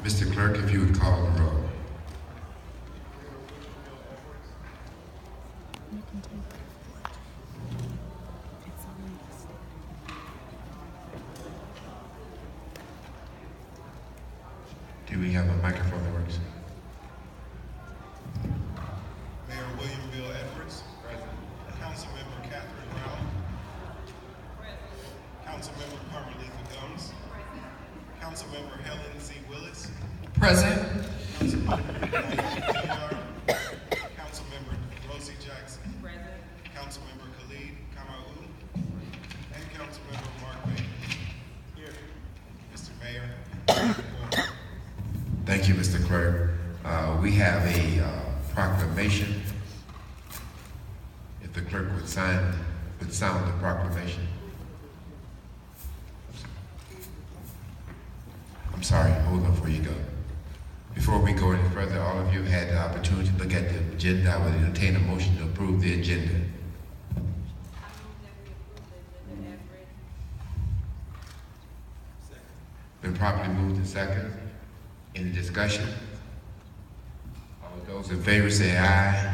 Mr. Clerk, if you would call the roll. Do we have a microphone that works? Mayor William Bill Edwards. Present. Councilmember Catherine Brown. Present. Councilmember Carmelita Gums. Present. Councilmember Helen C. Willis. Present. Councilmember Diane Gilliard. Councilmember Rosie Jackson. Present. Councilmember Khalid Kamaou. And Councilmember Mark Bailey. Here. Mr. Mayor. Thank you, Mr. Clerk. We have a proclamation. If the clerk would sound the proclamation. I'm sorry, hold on before you go. Before we go any further, all of you had the opportunity to look at the agenda. I would entertain a motion to approve the agenda. Been properly moved and second. Any discussion? All those in favor say aye.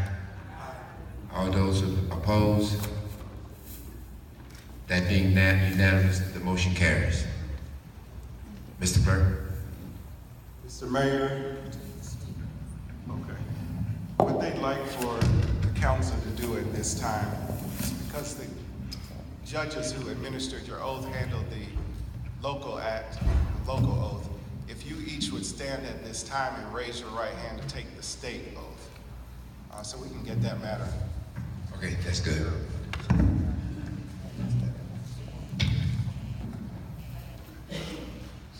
All those opposed? That being unanimous, the motion carries. Mr. Clerk? Mr. Mayor, what they'd like for the council to do at this time is because the judges who administered your oath handled the local oath. If you each would stand at this time and raise your right hand to take the state oath, so we can get that matter. Okay, that's good.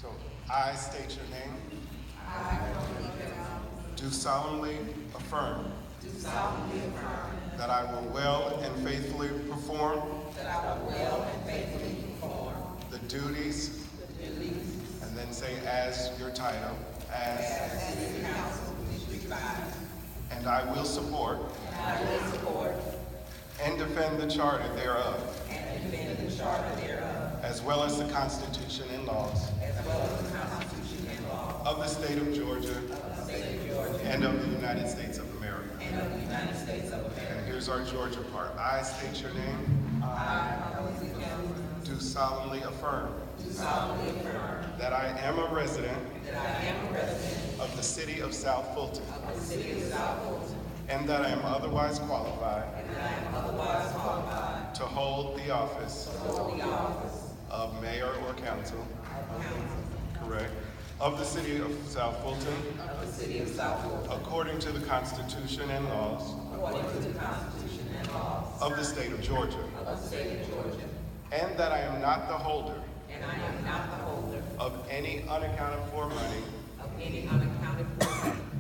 So, I state your name. Do solemnly affirm. That I will well and faithfully perform. The duties. And then say as your title. And I will support. And defend the charter thereof. As well as the Constitution and laws. Of the state of Georgia. And of the United States of America. And here's our Georgia part. I state your name. Do solemnly affirm. That I am a resident. Of the city of South Fulton. And that I am otherwise qualified. To hold the office. Of mayor or council. Correct. Of the city of South Fulton. According to the Constitution and laws. Of the state of Georgia. And that I am not the holder. Of any unaccounted for money.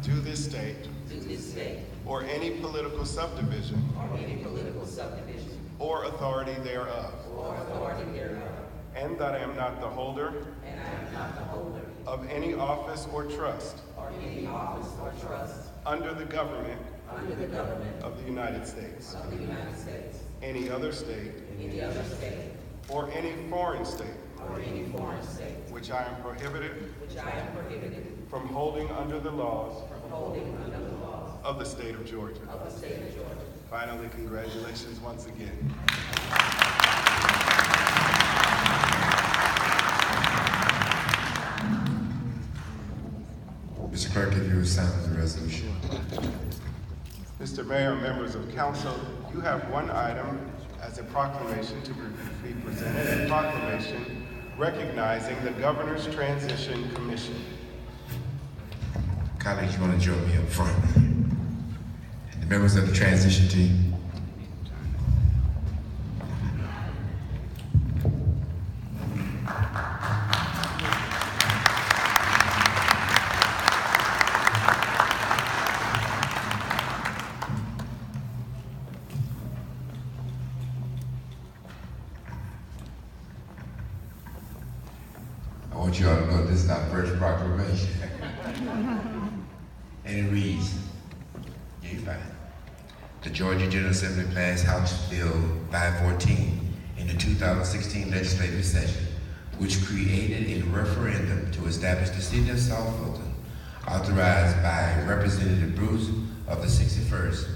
To this state. Or any political subdivision. Or authority thereof. And that I am not the holder. Of any office or trust. Under the government. Of the United States. Any other state. Or any foreign state. Which I am prohibited. From holding under the laws. Of the state of Georgia. Finally, congratulations once again. Mr. Clerk, if you would sound the resolution. Mr. Mayor, members of council, you have one item as a proclamation to be presented, a proclamation recognizing the Governor's Transition Commission. Colleagues, you want to join me up front? The members of the transition team. I want you all to know this is our first proclamation. And it reads, yeah, you're fine. The Georgia General Assembly passed House Bill 514 in the 2016 legislative session, which created a referendum to establish the city of South Fulton authorized by Representative Bruce of the 61st,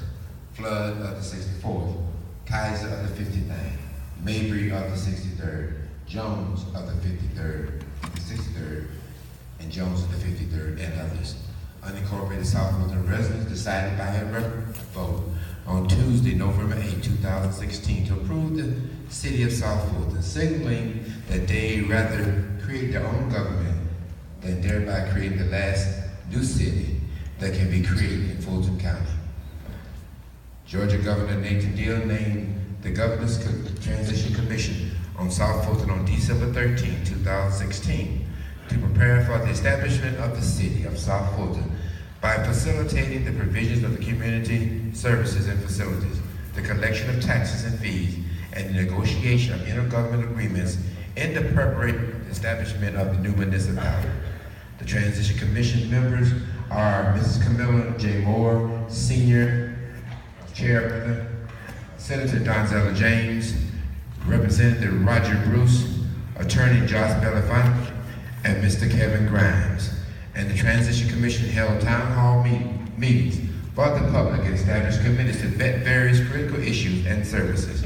Flood of the 64th, Kaiser of the 59th, Mabry of the 63rd, Jones of the 63rd, and Jones of the 53rd, and others. Unincorporated South Fulton residents decided by a vote on Tuesday, November 8, 2016, to approve the city of South Fulton, signaling that they rather create their own government than thereby create the last new city that can be created in Fulton County. Georgia Governor Nathan Deal named the Governor's Transition Commission on South Fulton on December 13, 2016, to prepare for the establishment of the city of South Fulton by facilitating the provisions of the community services and facilities, the collection of taxes and fees, and the negotiation of intergovernmental agreements in the preparatory establishment of the new municipality. The Transition Commission members are Mrs. Camilla J. Moore, Senior Chairman, Senator Donzella James, Representative Roger Bruce, Attorney Josh Belafonte, and Mr. Kevin Grimes. And the Transition Commission held town hall meetings for the public and established committees to vet various critical issues and services.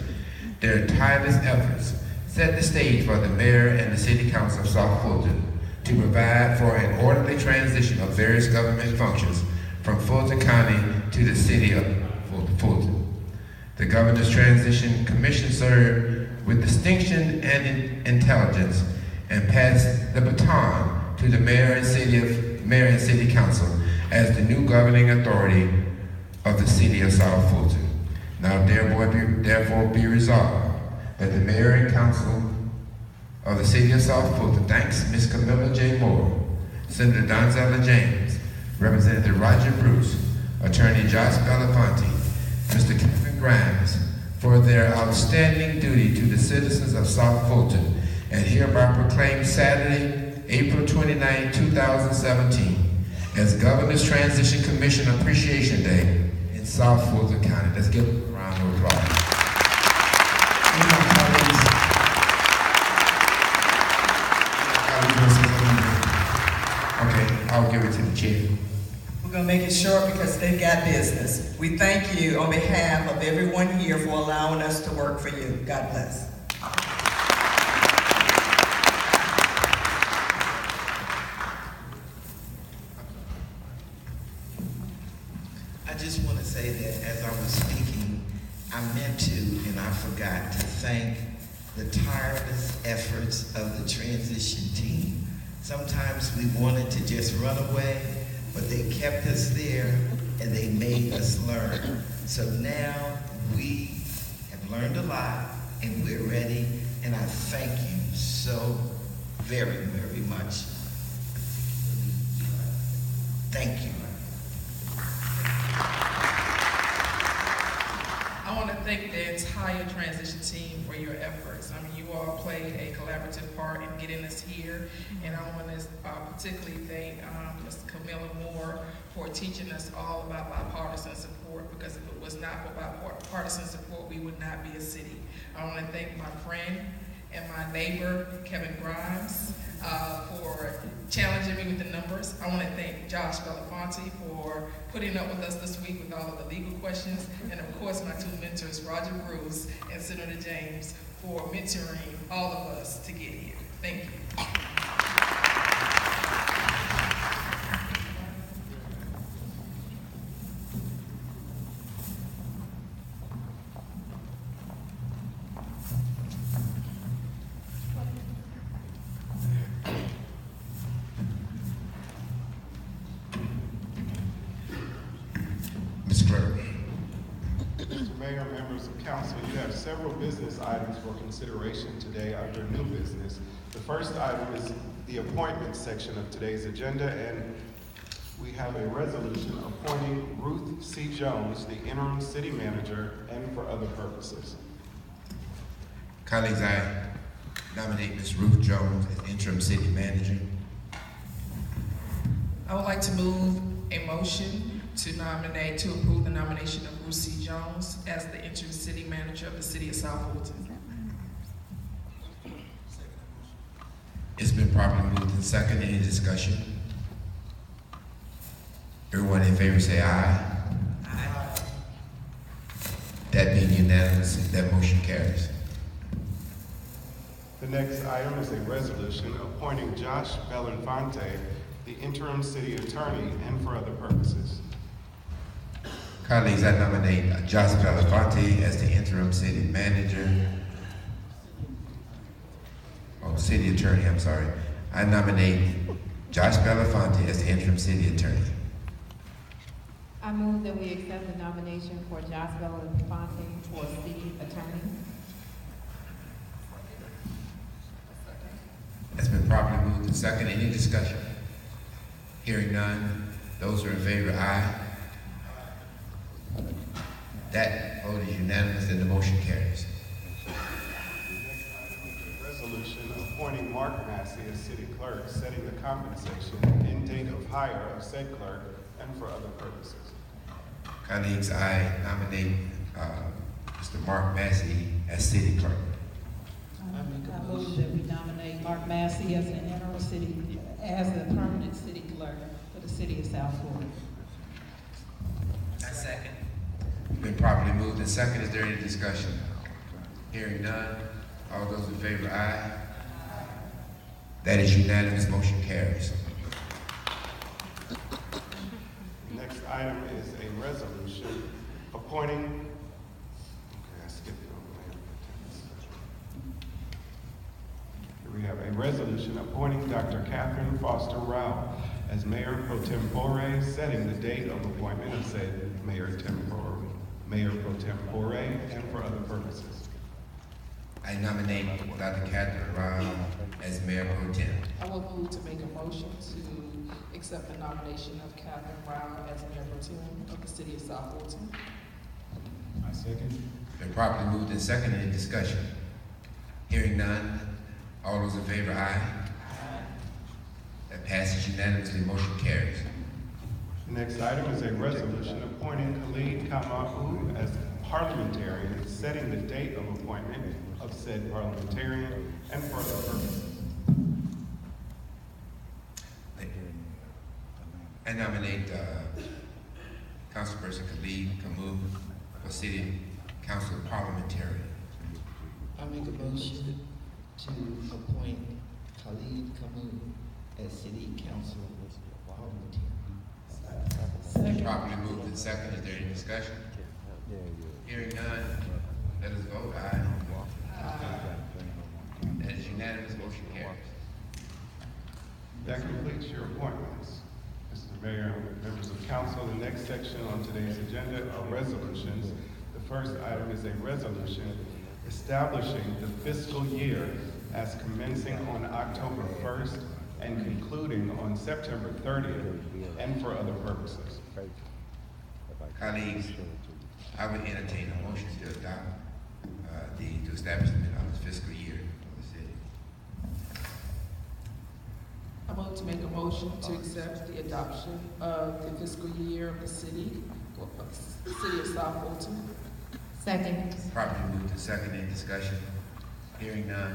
Their tireless efforts set the stage for the mayor and the city council of South Fulton to provide for an orderly transition of various government functions from Fulton County to the city of Fulton. The Governor's Transition Commission served with distinction and intelligence and passed the baton to the mayor and city council as the new governing authority of the city of South Fulton. Now therefore be resolved that the mayor and council of the city of South Fulton thanks Ms. Camilla J. Moore, Senator Donzella James, Representative Roger Bruce, Attorney Josh Belafonte, Mr. Kevin Grimes for their outstanding duty to the citizens of South Fulton, and hereby proclaim Saturday, April 29, 2017 as Governor's Transition Commission Appreciation Day in South Fulton County. Let's give a round of applause. Okay, I'll give it to the chair. We're going to make it short because they've got business. We thank you on behalf of everyone here for allowing us to work for you. God bless. I just want to say that as I was speaking, I meant to, and I forgot to thank the tireless efforts of the transition team. Sometimes we wanted to just run away, but they kept us there and they made us learn. So now we have learned a lot and we're ready, and I thank you so very, very much. Thank you. I want to thank the entire transition team for your efforts. I mean, you all played a collaborative part in getting us here, and I want to particularly thank Ms. Camilla Moore for teaching us all about bipartisan support, because if it was not for bipartisan support, we would not be a city. I want to thank my friend and my neighbor, Kevin Grimes, for challenging me with the numbers. I want to thank Josh Belafonte for putting up with us this week with all of the legal questions, and of course my two mentors, Roger Bruce and Senator James, for mentoring all of us to get here. Thank you. Mr. Clerk. Mr. Mayor, members of council, you have several business items for consideration today under new business. The first item is the appointments section of today's agenda, and we have a resolution appointing Ruth C. Jones, the interim city manager, and for other purposes. Colleagues, I nominate Ms. Ruth Jones as interim city manager. I would like to move a motion to approve the nomination of Ruth C. Jones as the interim city manager of the city of South Fulton. It's been properly moved and second. Any discussion? Everyone in favor say aye. Aye. That being unanimous, that motion carries. The next item is a resolution appointing Josh Belinfante, the interim city attorney, and for other purposes. Colleagues, I nominate Josh Belafonte as the interim city manager. Oh, city attorney, I'm sorry. I nominate Josh Belafonte as the interim city attorney. I move that we accept the nomination for Josh Belinfante for city attorney. It's been properly moved and second. Any discussion? Hearing none. Those who are in favor, aye. That vote is unanimous and the motion carries. Resolution appointing Mark Massey as city clerk, setting the compensation and date of hire of said clerk, and for other purposes. Colleagues, I nominate Mr. Mark Massey as city clerk. I move that we nominate Mark Massey as the interim city, as the permanent city clerk for the city of South Florida. I second. Been properly moved and second. Is there any discussion? Hearing none. All those in favor, aye. That is unanimous. Motion carries. The next item is a resolution appointing, okay, I skipped it over there. Here we have a resolution appointing Dr. Catherine Foster Rao as mayor pro tempore, setting the date of appointment of said mayor pro tempore, and for other purposes. I nominate Dr. Catherine Rao as mayor pro tem. I will move to make a motion to accept the nomination of Catherine Brown as mayor pro tem of the city of South Fulton. I second. Been properly moved and second. Any discussion? Hearing none. All those in favor, aye. That passes unanimously. Motion carries. The next item is a resolution appointing Khalid Kamau as parliamentarian, setting the date of appointment of said parliamentarian, and for other purposes. I nominate Councilperson Khalid Kamau for City Council Parliamentarian. I make a motion to appoint Khalid Kamu as city council parliamentarian. Second. Properly moved and second. Is there any discussion? Hearing none. Let us vote. Aye. That is unanimous. Motion carries. That completes your appointments. Mr. Mayor, members of council, the next section on today's agenda are resolutions. The first item is a resolution establishing the fiscal year as commencing on October 1st and concluding on September 30th, and for other purposes. Colleagues, I would entertain a motion to adopt the establishment of the fiscal year of the city. I move to make a motion to accept the adoption of the fiscal year of the city of South Fulton. Second. Properly moved and second. Any discussion? Hearing none.